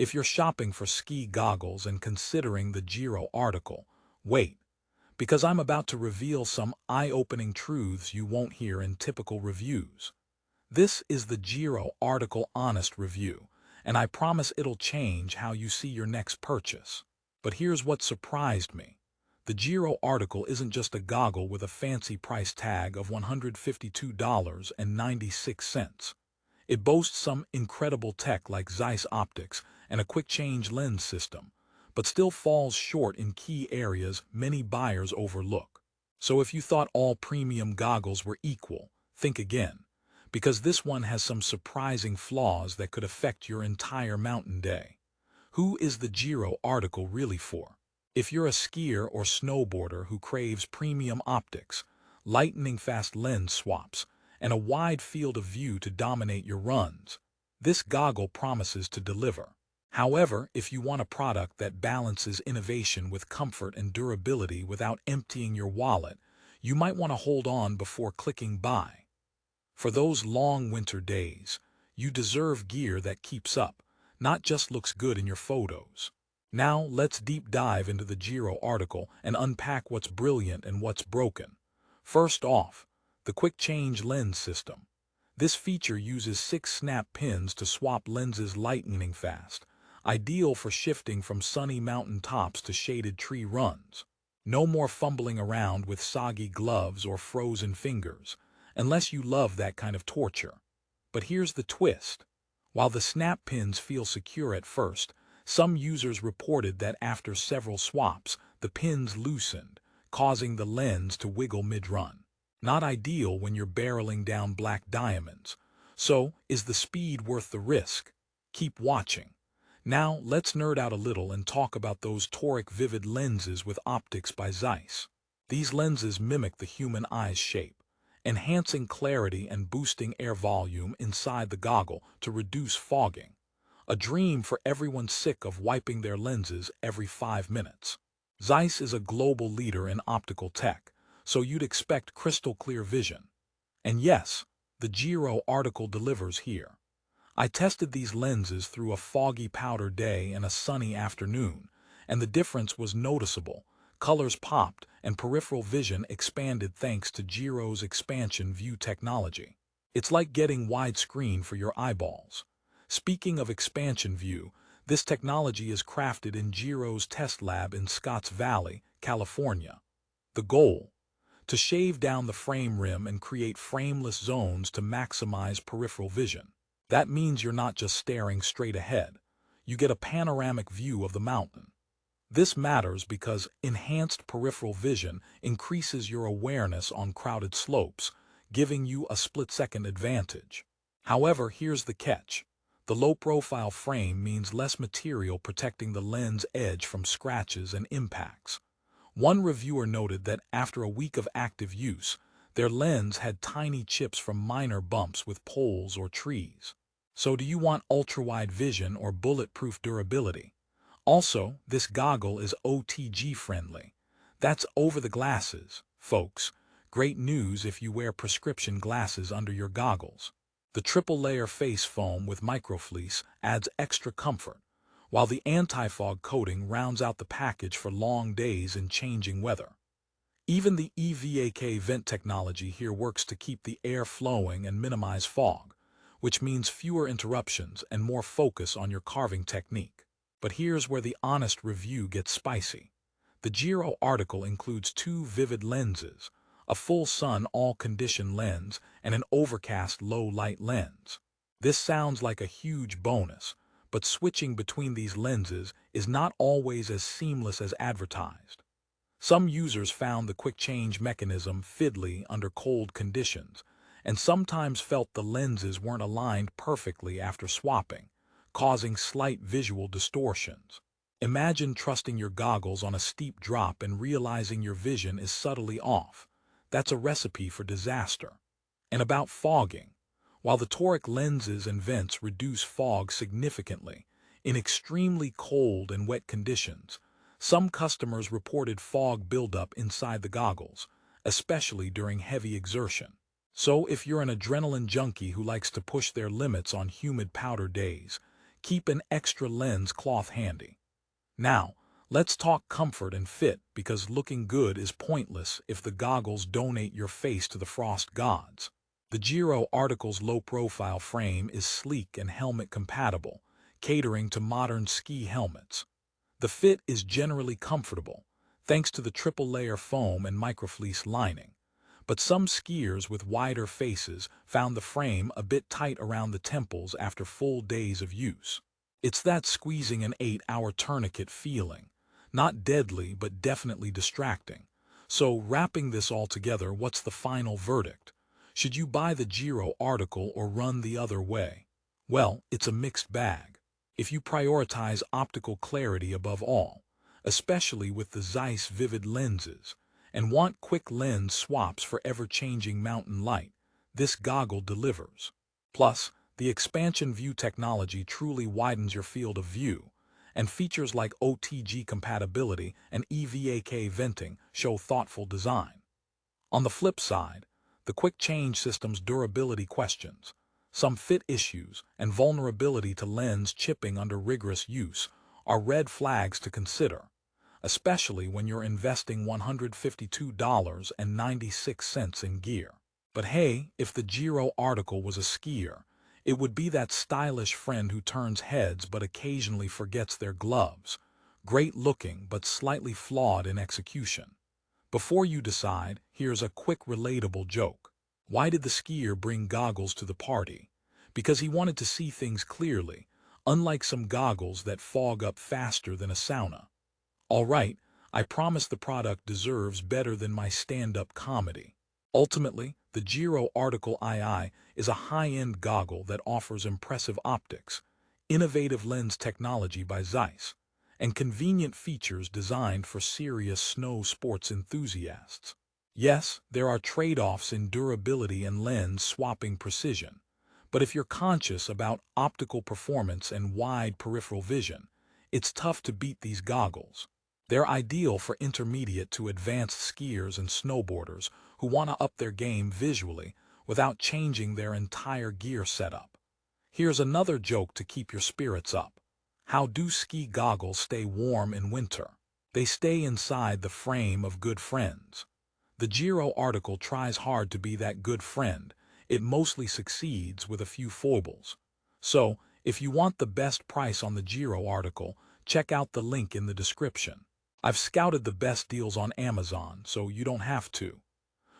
If you're shopping for ski goggles and considering the Giro article, wait, because I'm about to reveal some eye-opening truths you won't hear in typical reviews. This is the Giro article honest review, and I promise it'll change how you see your next purchase. But here's what surprised me. The Giro article isn't just a goggle with a fancy price tag of $152.96. It boasts some incredible tech like Zeiss optics and a quick-change lens system, but still falls short in key areas many buyers overlook. So if you thought all premium goggles were equal, think again, because this one has some surprising flaws that could affect your entire mountain day. Who is the Giro article really for? If you're a skier or snowboarder who craves premium optics, lightning-fast lens swaps, and a wide field of view to dominate your runs, this goggle promises to deliver. However, if you want a product that balances innovation with comfort and durability without emptying your wallet, you might want to hold on before clicking buy. For those long winter days, you deserve gear that keeps up, not just looks good in your photos. Now, let's deep dive into the Giro article and unpack what's brilliant and what's broken. First off, the quick change lens system. This feature uses 6 snap pins to swap lenses lightning fast, ideal for shifting from sunny mountain tops to shaded tree runs. No more fumbling around with soggy gloves or frozen fingers, unless you love that kind of torture. But here's the twist. While the snap pins feel secure at first, some users reported that after several swaps, the pins loosened, causing the lens to wiggle mid-run. Not ideal when you're barreling down black diamonds. So, is the speed worth the risk? Keep watching. Now, let's nerd out a little and talk about those toric vivid lenses with optics by Zeiss. These lenses mimic the human eye's shape, enhancing clarity and boosting air volume inside the goggle to reduce fogging. A dream for everyone sick of wiping their lenses every 5 minutes. Zeiss is a global leader in optical tech, so you'd expect crystal clear vision. And yes, the Giro article delivers here. I tested these lenses through a foggy powder day and a sunny afternoon, and the difference was noticeable. Colors popped and peripheral vision expanded thanks to Giro's expansion view technology. It's like getting widescreen for your eyeballs. Speaking of expansion view, this technology is crafted in Giro's test lab in Scotts Valley, California. The goal? To shave down the frame rim and create frameless zones to maximize peripheral vision. That means you're not just staring straight ahead. You get a panoramic view of the mountain. This matters because enhanced peripheral vision increases your awareness on crowded slopes, giving you a split-second advantage. However, here's the catch. The low-profile frame means less material protecting the lens edge from scratches and impacts. One reviewer noted that after a week of active use, their lens had tiny chips from minor bumps with poles or trees. So do you want ultra-wide vision or bulletproof durability? Also, this goggle is OTG friendly. That's over the glasses, folks. Great news if you wear prescription glasses under your goggles. The triple-layer face foam with microfleece adds extra comfort, while the anti-fog coating rounds out the package for long days in changing weather. Even the EVAK vent technology here works to keep the air flowing and minimize fog, which means fewer interruptions and more focus on your carving technique. But here's where the honest review gets spicy. The Giro article includes 2 vivid lenses, a full sun all-condition lens and an overcast low-light lens. This sounds like a huge bonus, but switching between these lenses is not always as seamless as advertised. Some users found the quick change mechanism fiddly under cold conditions, and sometimes felt the lenses weren't aligned perfectly after swapping, causing slight visual distortions. Imagine trusting your goggles on a steep drop and realizing your vision is subtly off. That's a recipe for disaster. And about fogging. While the toric lenses and vents reduce fog significantly, in extremely cold and wet conditions, some customers reported fog buildup inside the goggles, especially during heavy exertion. So if you're an adrenaline junkie who likes to push their limits on humid powder days, Keep an extra lens cloth handy. Now, let's talk comfort and fit, because looking good is pointless if the goggles donate your face to the frost gods. The Giro Article's low-profile frame is sleek and helmet-compatible, catering to modern ski helmets. The fit is generally comfortable, thanks to the triple-layer foam and microfleece lining. But some skiers with wider faces found the frame a bit tight around the temples after full days of use. It's that squeezing an 8-hour tourniquet feeling. Not deadly, but definitely distracting. So, wrapping this all together, what's the final verdict? Should you buy the Giro Article or run the other way? Well, it's a mixed bag. If you prioritize optical clarity above all, especially with the Zeiss Vivid lenses, and want quick lens swaps for ever-changing mountain light, this goggle delivers. Plus, the expansion view technology truly widens your field of view, and features like OTG compatibility and EVAK venting show thoughtful design. On the flip side, the quick change system's durability questions, some fit issues, and vulnerability to lens chipping under rigorous use are red flags to consider, especially when you're investing $152.96 in gear. But hey, if the Giro Article was a skier, it would be that stylish friend who turns heads but occasionally forgets their gloves, great looking but slightly flawed in execution. Before you decide, here's a quick relatable joke. Why did the skier bring goggles to the party? Because he wanted to see things clearly, unlike some goggles that fog up faster than a sauna. All right, I promise the product deserves better than my stand-up comedy. Ultimately, the Giro Article II is a high-end goggle that offers impressive optics, innovative lens technology by Zeiss, and convenient features designed for serious snow sports enthusiasts. Yes, there are trade-offs in durability and lens swapping precision, but if you're conscious about optical performance and wide peripheral vision, it's tough to beat these goggles. They're ideal for intermediate to advanced skiers and snowboarders who want to up their game visually without changing their entire gear setup. Here's another joke to keep your spirits up. How do ski goggles stay warm in winter? They stay inside the frame of good friends. The Giro Article tries hard to be that good friend. It mostly succeeds with a few foibles. So, if you want the best price on the Giro Article, check out the link in the description. I've scouted the best deals on Amazon, so you don't have to.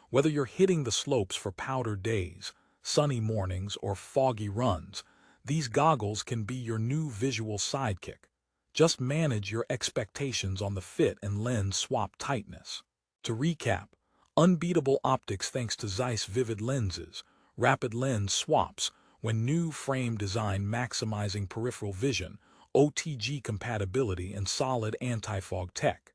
Whether you're hitting the slopes for powder days, sunny mornings, or foggy runs, these goggles can be your new visual sidekick. Just manage your expectations on the fit and lens swap tightness. To recap, unbeatable optics thanks to Zeiss Vivid lenses, rapid lens swaps when new frame design maximizing peripheral vision, OTG compatibility, and solid anti-fog tech.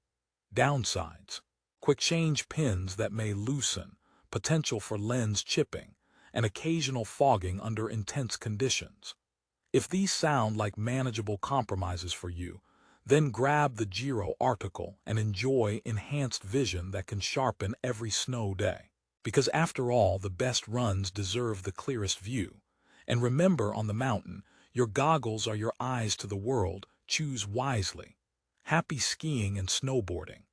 Downsides: quick change pins that may loosen, potential for lens chipping, and occasional fogging under intense conditions. If these sound like manageable compromises for you, then grab the Giro Article and enjoy enhanced vision that can sharpen every snow day. Because after all, the best runs deserve the clearest view. And remember, on the mountain, your goggles are your eyes to the world. Choose wisely. Happy skiing and snowboarding.